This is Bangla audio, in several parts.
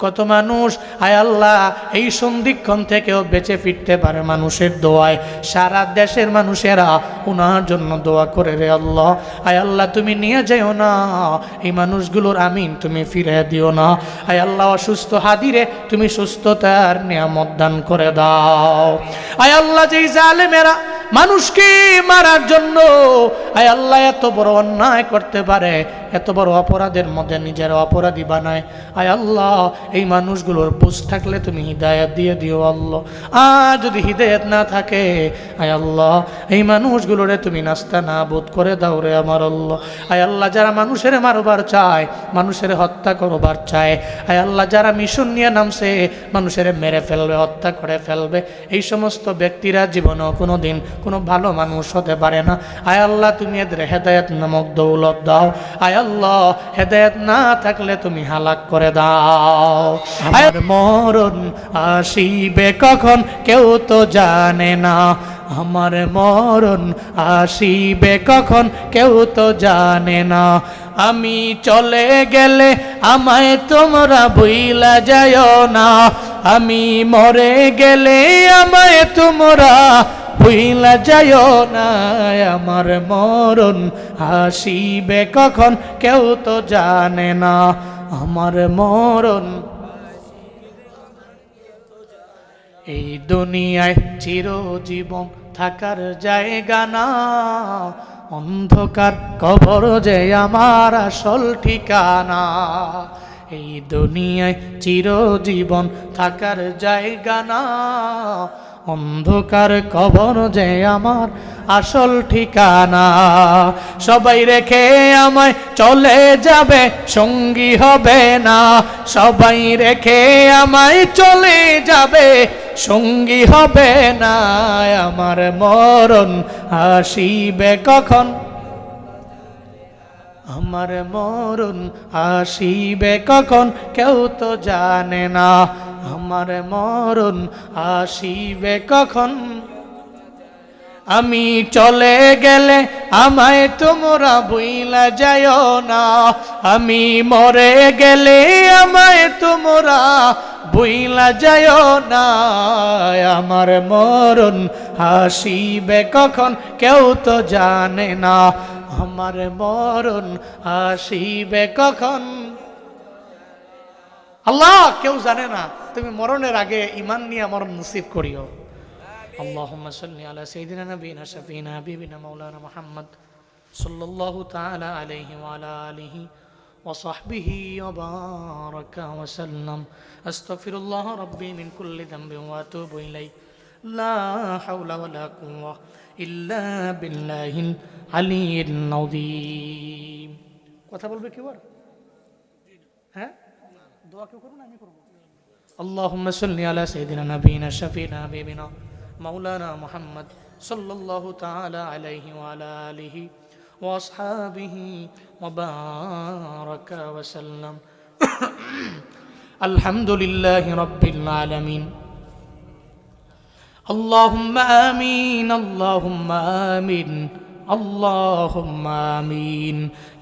কত মানুষ আয় আল্লাহ এই সন্ধিক্ষণ থেকেও বেঁচে ফিরতে পারে মানুষের দোয়ায়। সারা দেশের মানুষেরা ওনার জন্য দোয়া করে রে আল্লাহ। আয় আল্লাহ তুমি নিয়ে যাও না এই মানুষগুলোর, আমিন তুমি ফিরে দিও না। আয় আল্লাহ অসুস্থ হাদিরে তুমি সুস্থতার নিয়ামত দান করে দাও। আয় আল্লাহ যেই জালেমেরা মানুষকে মারার জন্য আয় আল্লাহ এত বড় অন্যায় করতে পারে, এত বড় অপরাধের মধ্যে নিজের অপরাধী বানায়, আয় আল্লাহ এই মানুষগুলোর বুঝ থাকলে তুমি হিদায়াত দিয়ে দিও আল্লাহ। আর যদি হিদায়াত না থাকে আয় আল্লাহ এই মানুষগুলোরে তুমি নাস্তা না বোধ করে দাও রে আমার আল্লাহ। আয় আল্লাহ যারা মানুষের মারবার চায়, মানুষের হত্যা করবার চায়, আয় আল্লাহ যারা মিশন নিয়ে নামছে মানুষের মেরে ফেলবে, হত্যা করে ফেলবে, এই সমস্ত ব্যক্তিরা জীবনেও কোনো দিন কোনো ভালো মানুষ হতে পারে না। আয় আল্লাহ তুমি এদের হেদায়েত নামক দৌলত দাও। আয় আল্লাহ হেদায়েত না থাকলে তুমি হালাক করে দাও। আয় মরণ আসিবে কখন কেউ তো জানে না, আমার মরণ আসিবে কখন কেউ তো জানে না। আমি চলে গেলে আমায় তোমরা ভুইলা যাও না, আমি মরে গেলে আমায় তোমরা ভুইলা যাও না। আমার মরণ আসিবে কখন কেউ তো জানে না, আমার মরণ। এই দুনিয়ায় চিরজীবন থাকার জায়গা না, অন্ধকার কবর যে আমার আসল ঠিকানা। এই দুনিয়ায় চিরজীবন থাকার জায়গা না, অন্ধকার কবর যে আমার আসল ঠিকানা। সবাই রেখে আমায় চলে যাবে সঙ্গী হবে না, সবাই রেখে আমায় চলে যাবে সঙ্গী হবে না। আমার মরণ আসিবে কখন, আমার মরণ আসিবে কখন কেউ তো জানে না, আমার মরণ আসিবে কখন। আমি চলে গেলে আমায় তোমরা ভুইলা যাও না, আমি মরে গেলে আমায় তোমরা ভুইলা যাও না। আমার মরণ আসিবে কখন কেউ তো জানে না, আমার মরণ আসিবে কখন। আল্লাহ কেউ জানে না, তুমি মরণের আগে ঈমান নিয়ে মরণ নসিব করিও। আল্লাহুম্মা সাল্লি আলা সাইয়্যিদিনা নাবিয়িনা শাফিনা হাবিবিনা মাওলানা মুহাম্মদ সাল্লাল্লাহু তাআলা আলাইহি ওয়া আলা আলিহি ওয়া সাহবিহি ওয়া বারাকা ওয়া সাল্লাম। আস্তাগফিরুল্লাহ রাব্বি মিন কুল্লি যামবিন ওয়া আতুবু ইলাইহি। লা হাওলা ওয়া লা কুওয়া ইল্লা বিল্লাহিল আলিয়্যিল আযীম। কথা বলবে কেউ আর? হ্যাঁ, দোয়া কেউ করুন, আমি করব। আল্লাহুম্মা সাল্লি আলা সাইয়্যিদিনা নাবিয়িনা শাফিনা হাবিবিনা মাওলানা মুহাম্মদ সাল্লাল্লাহু তাআলা আলাইহি ওয়া আলা আলিহি ওয়া আসহাবিহি ওয়া বারাকা ওয়া সাল্লাম। আলহামদুলিল্লাহি রাব্বিল আলামিন। আল্লাহুম্মা আমিন, আল্লাহুম্মা আমিন, আল্লাহুম্মা আমিন।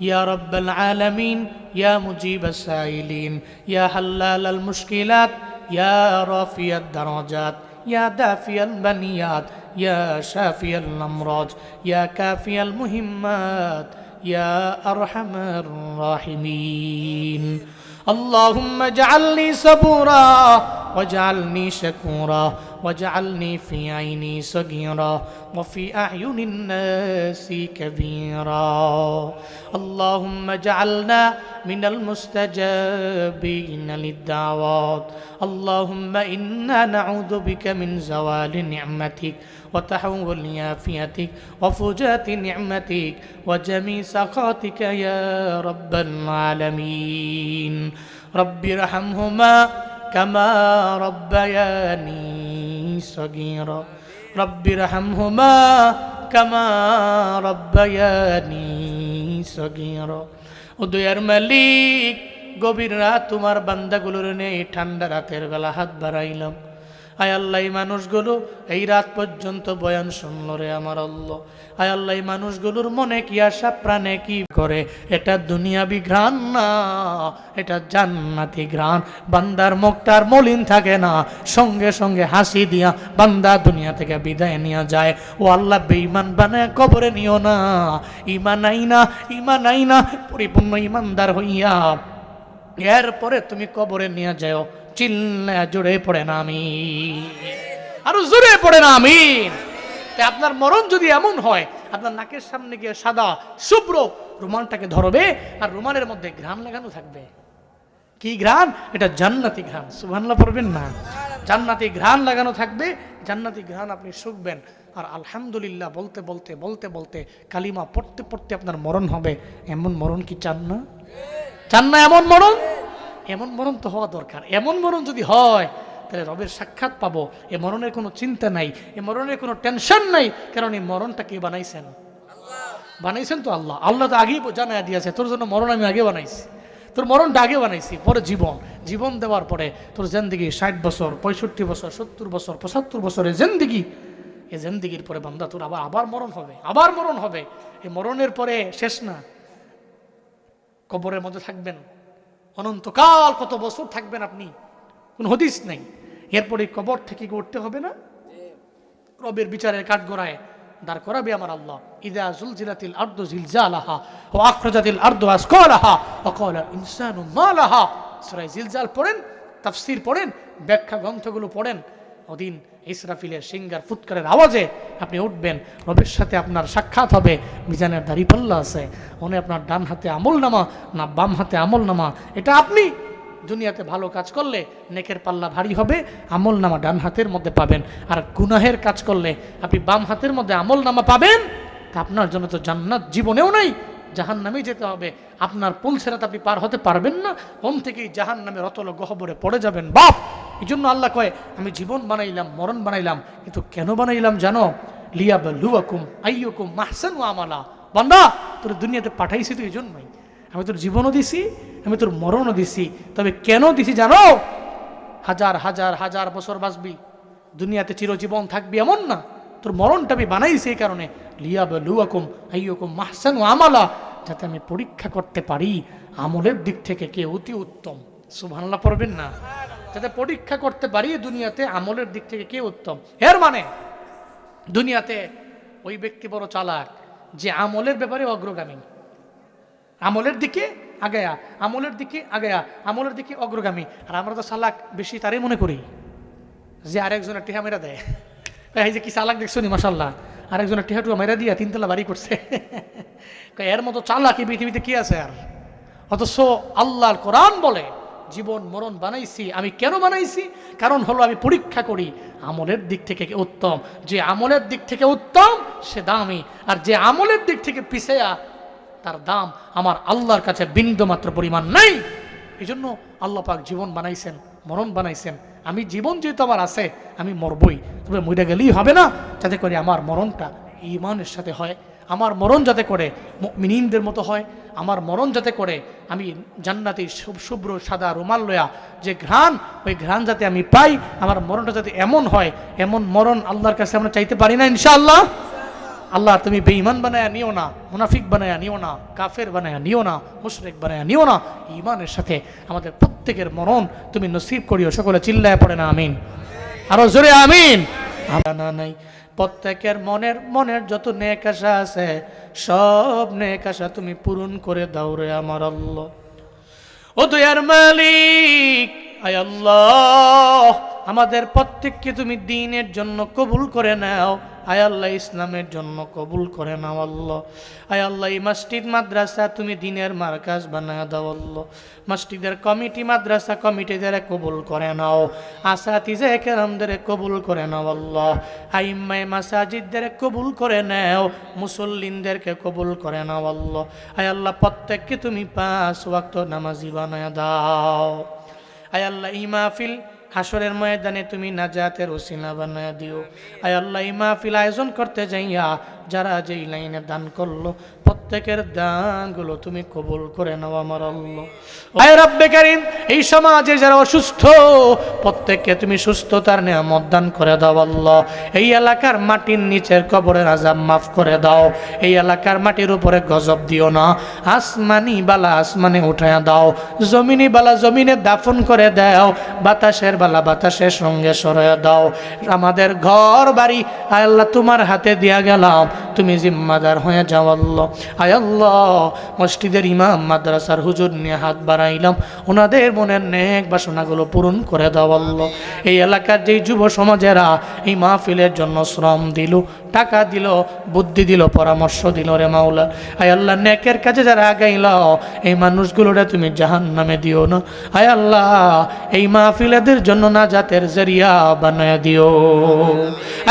ইয়া রাব্বাল আলামিন, ইয়া মুজিবাস সাইলিন, ইয়া হাল্লালাল মুশকিলাত, ইয়া রাফিয়াদ দারাজাত, ইয়া দাফিয়াল বানিয়াত, ইয়া শাফিয়াল আমরাজ, ইয়া কাফিয়াল মুহিম্মাত, ইয়া আরহামার রাহিমিন। اللهم اجعلني صبورا واجعلني شكورا واجعلني في عيني صغيرا وفي أعين الناس كبيرا. اللهم اجعلنا من المستجابين للدعوات. اللهم إنا نعوذ بك من زوال نعمتك وتحول عافيتك وفجاءة نعمتك وجميع سخطك يا رب العالمين. رب ارحمهما كما ربياني صغيرا. رب ارحمهما كما ربياني صغيرا. ও দয়ার মালিক, গভীর রাত তোমার বান্দাগুলোর নেই ঠান্ডা রাতের বেলা হাত বাড়াইলাম। আয় আল্লাহ এই মানুষগুলো এই রাত পর্যন্ত বয়ান শুনল রে আমার আল্লাহ। আয় আল্লাহ এই মানুষগুলোর মনে কি আশা, প্রাণে কি করে, এটা দুনিয়াবি ঘ্রাণ না, এটা জান্নাতি ঘ্রাণ। বান্দার মুখটার মলিন থাকে না, সঙ্গে সঙ্গে হাসি দিয়া বান্দা দুনিয়া থেকে বিদায় নিয়ে যায়। ও আল্লাহ বেঈমান বানায় কবরে নিও না। ঈমান আইনা পরিপূর্ণ ঈমানদার হইয়া এরপরে তুমি কবরে নিয়ে যাও। চিল্লা জোরে পড়ে না আমিন, আরো জোরে পড়ে না আমিন। তাই আপনার মরণ যদি এমন হয়, আপনার নাকের সামনে গিয়ে সাদা শুভ্র রুমালটাকে ধরবে, আর রুমালের মধ্যে ঘ্রাণ লাগানো থাকবে। কি ঘ্রাণ? এটা জান্নাতি ঘ্রাণ। সুবহানাল্লাহ পড়বেন না? জান্নাতি ঘ্রাণ লাগানো থাকবে, জান্নাতি ঘ্রাণ আপনি শুকবেন। আর আলহামদুলিল্লাহ বলতে বলতে বলতে বলতে কালিমা পড়তে পড়তে আপনার মরণ হবে। এমন মরণ কি চান না? চান না এমন মরণ? এমন মরণ তো হওয়া দরকার। এমন মরণ যদি হয় তাহলে রবের সাক্ষাৎ পাবো। এ মরণের কোনো চিন্তা নাই, এ মরণের কোনো টেনশন নাই। কারণ এই মরণটা কে বানাইছেন? বানাইছেন তো আল্লাহ। আল্লাহ তো আগেই জানায় দিয়েছে, তোর জন্য মরণ আমি আগে বানাইছি, তোর মরণটা আগে বানাইছি, পরে জীবন দেওয়ার পরে তোর জিন্দেগি 60 বছর, 65 বছর, 70 বছর, 75 বছরের জিন্দেগি। এই জিন্দেগির পরে বান্দা তোর আবার মরণ হবে, আবার মরণ হবে। এই মরণের পরে শেষ না, কবরের মধ্যে থাকবেন অনন্তকাল। কত বছর থাকবেন আপনি? কোন হদিস নাই। এরপরে কবর থেকে উঠতে হবে না, রবের বিচারের কাঠগড়ায় দাঁড় করাবে আমার আল্লাহ। ইযা যুলজিলাতিল আরদু জিলজালাহা ওয়া আখরাজাতিল আরদু আসকালাহা ওয়া ক্বালাল ইনসানু মা লাহা। সূরা জিলজাল পড়েন, তাফসীর পড়েন, ব্যাখ্যা গ্রন্থগুলো পড়েন। ওদিন ইসরাফিলের সিংহার ফুৎকারের আওয়াজে আপনি উঠবেন, রবের সাথে আপনার সাক্ষাৎ হবে। মিজানের দাড়িপাল্লা আছে, উনি আপনার ডান হাতে আমলনামা না বাম হাতে আমলনামা, এটা আপনি দুনিয়াতে ভালো কাজ করলে নেকের পাল্লা ভারী হবে, আমলনামা ডান হাতের মধ্যে পাবেন। আর গুনাহের কাজ করলে আপনি বাম হাতের মধ্যে আমলনামা পাবেন। তা আপনার জন্য তো জান্নাত জীবনেও নাই, জাহান্নামেই যেতে হবে। আপনার পুলসেরাত আপনি পার হতে পারবেন না, ওম থেকেই জাহান্নামের অতল গহ্বরে পড়ে যাবেন বাপ। এই জন্য আল্লাহ কয়, আমি জীবন বানাইলাম, মরণ বানাইলাম, কিন্তু কেন বানাইলাম জানো? লিয়াবলুয়াকুম আইয়ুকুম আহসানু আমালা। বান্দা, তোর দুনিয়াতে পাঠাইছি তো এই জন্যই। আমি তোর জীবনও দিছি, আমি তোর মরণও দিছি। তবে কেন দিছি জানো? হাজার হাজার হাজার বছর বাঁচবি, দুনিয়াতে চিরজীবন থাকবি এমন না। তোর মরণটা আমি বানাইছি এই কারণে, লিয়াবলুয়াকুম আইয়ুকুম আহসানু আমালা, যাতে আমি পরীক্ষা করতে পারি আমলের দিক থেকে কে অতি উত্তম। সুবহানাল্লাহ পড়বেন না? যাতে পরীক্ষা করতে পারি দুনিয়াতে আমলের দিক থেকে কে উত্তম। এর মানে দুনিয়াতে ওই ব্যক্তি বড় চালাক যে আমলের ব্যাপারে অগ্রগামী, আমলের দিকে আগায়া, আমলের দিকে আগায়া, আমলের দিকে অগ্রগামী। আর আমরা তো চালাক বেশি তারই মনে করি যে আরেকজনের টিহা মেরা দেয়। এই যে কি চালাক দেখছো নি মাশাল্লাহ, আরেকজনের টিহা টুয়া মেরা দিয়া 3 তলা বাড়ি করছে। এর মতো চালাক এই পৃথিবীতে কি আছে আর? অথচ আল্লাহর কোরআন বলে জীবন মরণ বানাইছি। আমি কেন বানাইছি? কারণ হলো আমি পরীক্ষা করি আমলের দিক থেকে কে উত্তম। যে আমলের দিক থেকে উত্তম সে দামি, আর যে আমলের দিক থেকে পিছায়া তার দাম আমার আল্লাহর কাছে বিন্দুমাত্র পরিমাণ নাই। এই জন্য আল্লাহ পাক জীবন বানাইছেন, মরণ বানাইছেন। আমি জীবন যেহেতু আমার আছে, আমি মরবই, তবে মরে গেলেই হবে না। যাতে করে আমার মরণটা ঈমানের সাথে হয়, আমার মরণ যাতে করে মুমিনদের মতো হয়, আমার মরণ যাতে করে আমি জান্নাতি শুভ্র সাদা রুমাল লয়া যে ঘ্রাণ, ওই ঘ্রাণ যাতে আমি পাই। আমার মরণটা যাতে এমন হয়, এমন মরণ আল্লাহর কাছে আমরা চাইতে পারি না ইনশাআল্লাহ? আল্লাহ তুমি বেঈমান বানায়া নিও না, মুনাফিক বানায়া নিও না, কাফের বানায়া নিও না, মুশরিক বানায়া নিও না। ঈমানের সাথে আমাদের প্রত্যেকের মরণ তুমি নসিব করিও। সকলে চিল্লায় পড়ে না আমিন, আরো জোরে আমিন। না নাই প্রত্যেকের মনের যত নেক আশা আছে, সব নেক আশা তুমি পূরণ করে দাও রে আমার আল্লাহ। ও দয়ার মালিক, আয় আল্লাহ আমাদের প্রত্যেককে তুমি দ্বীনের জন্য কবুল করে নাও। আয় আল্লাহ ইসলামের জন্য কবুল করে নাও আল্লাহ। আয় আল্লাহ এই মসজিদ মাদ্রাসা তুমি দ্বীনের মার্কাজ বানায় দাও আল্লাহ। মসজিদের কমিটি, মাদ্রাসা কমিটিদের কবুল করে নাও, আসাতিজে কেরামদের কবুল করে নাও আল্লাহ। আইম্মায়ে মাসাজিদদের কবুল করে নাও, মুসল্লিনদেরকে কবুল করে নাও আল্লাহ। আয় আল্লাহ প্রত্যেককে তুমি 5 ওয়াক্ত নামাজি বানায় দাও। আয় আল্লাহ এই মাহফিল হাসরের ময়দানে তুমি নাজাতের ওসিলা বানায় দিও। আয় আল্লাহ এই মাহফিল আয়োজন করতে যাইয়া যারা যেই লাইনে দান করলো প্রত্যেকের দানগুলো তুমি কবুল করে নাও আমার আল্লাহ। আয় রব্বে কারীম, এই সমাজে যারা অসুস্থ প্রত্যেককে তুমি সুস্থতার নিয়ামত দান করে দাও আল্লাহ। এই এলাকার মাটির নিচের কবরের আযাব মাফ করে দাও। এই এলাকার মাটির উপরে গজব দিও না, আসমানি বালা আসমানে উঠায়া দাও, জমিনি বালা জমিনে দাফন করে দাও, বাতাসের বালা বাতাসের সঙ্গে সরাইয়া দাও। আমাদের ঘর বাড়ি আয় আল্লাহ তোমার হাতে দিয়া গেলাম, তুমি জিম্মাদার হয়ে যাও আল্লাহ। আয় আল্লাহ, মসজিদের ইমাম মাদ্রাসার হুজুর নিয়ে হাত বাড়াইলাম, ওনাদের মনের নেক বাসনাগুলো পূরণ করে দাও আল্লাহ। এই এলাকার যেই যুব সমাজেরা এই মাহফিলের জন্য শ্রম দিল, টাকা দিল, বুদ্ধি দিল, পরামর্শ দিল রে মাওলা, আয় আল্লাহ নেকের কাজে যারা আগাইল এই মানুষগুলোরা তুমি জাহান্নামে দিও না। আয় আল্লাহ এই মাহফিলেদের জন্য নাজাতের জরিয়া বানায়া দিও।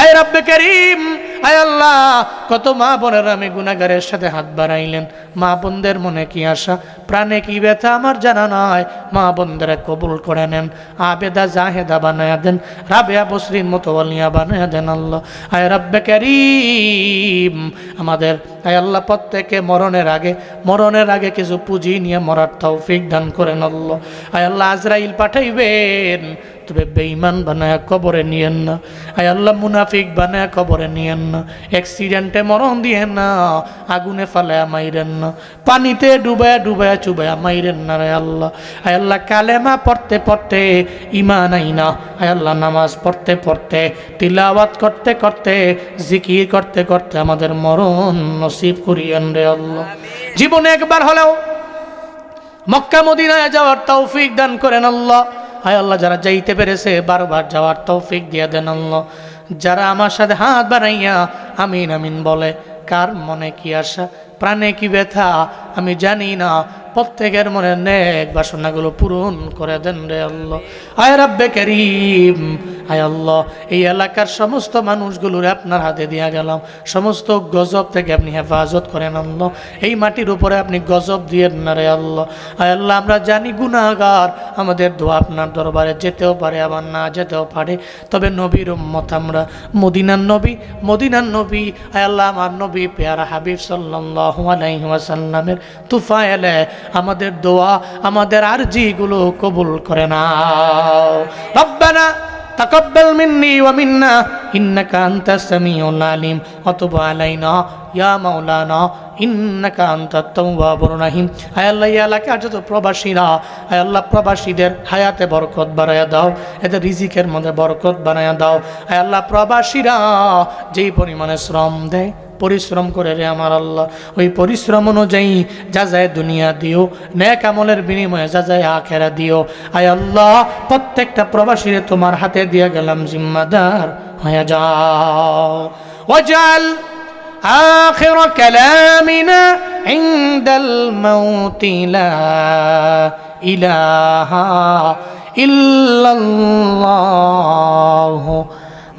আয় রব্বে কারীম, আয় আল্লাহ কত মা বোনেরা আমি গুনাহগারের সাথে হাত বাড়াইলেন, মা বোনদের মনে কি আশা প্রাণে কি ব্যথা আমার জানা নয়, মা বোনদের কবুল করে নেন, আবেদা জাহেদা বানায়া দেন, রাবেয়া বসরিন মতো ওয়ালিয়া বানায়া দেন আল্লাহ। আয় রব্বে কারীম, আমাদের আয় আল্লাহ প্রত্যেকে মরণের আগে কিছু পুঁজি নিয়ে মরার তৌফিক দান করেন আল্লাহ। আয় আল্লাহ আজরাইল পাঠাইবেন, তবে বেঈমান বানায়া কবরে নিয়েন না। আয় আল্লাহ মুনাফিক বানায়া কবরে নিয়েন না, অ্যাক্সিডেন্টে মরণ দিয়েন না, আগুনে ফালায়া মাইরেন না, পানিতে ডুবায়া ডুবায়া চুবায়া মাইরেন না রে আল্লাহ। আয় আল্লাহ কালেমা পড়তে পড়তে ঈমান আইনা, আয় আল্লাহ নামাজ পড়তে পড়তে তিলাওয়াত করতে করতে জিকির করতে করতে আমাদের মরণ নসিব করিয়েন রে আল্লাহ। জীবনে একবার হলেও মক্কা মদিনায় যাওয়ার তৌফিক দান করেন আল্লাহ। হায় আল্লাহ যারা যাইতে পেরেছে বারবার যাওয়ার তৌফিক দিয়ে দেন আল্লাহ। যারা আমার সাথে হাত বাড়াইয়া আমিন আমিন বলে, কার মনে কি আশা প্রাণে কি ব্যথা আমি জানি না, প্রত্যেকের মনে নেক বাসনাগুলো পূরণ করে দেন রে আল্লাহ। আয় রব্বে কারীম, আয় আল্লাহ এই এলাকার সমস্ত মানুষগুলোরে আপনার হাতে দিয়া গেলাম, সমস্ত গজব থেকে আপনি হেফাজত করেন আল্লাহ। এই মাটির উপরে আপনি গজব দিয়েন না রে আল্লাহ। আয় আল্লাহ আমরা জানি গুনাহগার, আমাদের দোয়া আপনার দরবারে যেতেও পারে আবার না যেতেও পারে, তবে নবীর উম্মত আমরা, মদিনার নবী আয় আল্লাহ আমার নবী পেয়ারা হাবিব সাল্লাল্লাহু আলাইহি ওয়াসাল্লামের তুফাইলে আমাদের দোয়া আমাদের আরজিগুলো কবুল করে নাও। রব্বানা তাকাব্বাল মিন্নি ওয়া মিন্না ইন্নাকা আনতাস সামিউল আলিম ওয়া তুব আলাইনা ইয়া মাওলানা ইন্নাকা আনতাত তাওয়াবুর রহিম। আয় আল্লাহ এই এলাকার যত প্রবাসীরা, আয় আল্লাহ প্রবাসীদের হায়াতে বরকত বাড়ায়া দাও, এদের রিজিকের মধ্যে বরকত বাড়ায়া দাও। আয় আল্লাহ প্রবাসীরা যেই পরিমাণে শ্রম দেয় পরিশ্রম করে রে আমার আল্লাহ, ওই পরিশ্রম অনুযায়ী যা যায় দুনিয়া দিও, নেক আমলের বিনিময়ে যা যায় আখেরা দিও। আয় আল্লাহ প্রত্যেকটা প্রবাসীরে তোমার হাতে দিয়ে গেলাম, জিম্মাদার হয়ে যাও। ওয়াজআল আখির কালামিনা ইনদাল মাউতি লা ইলাহা ইল্লাল্লাহ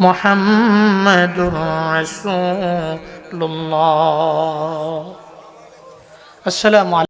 মুহাম্মাদুর রাসূলুল্লাহ। আসসালামু আলাইকুম।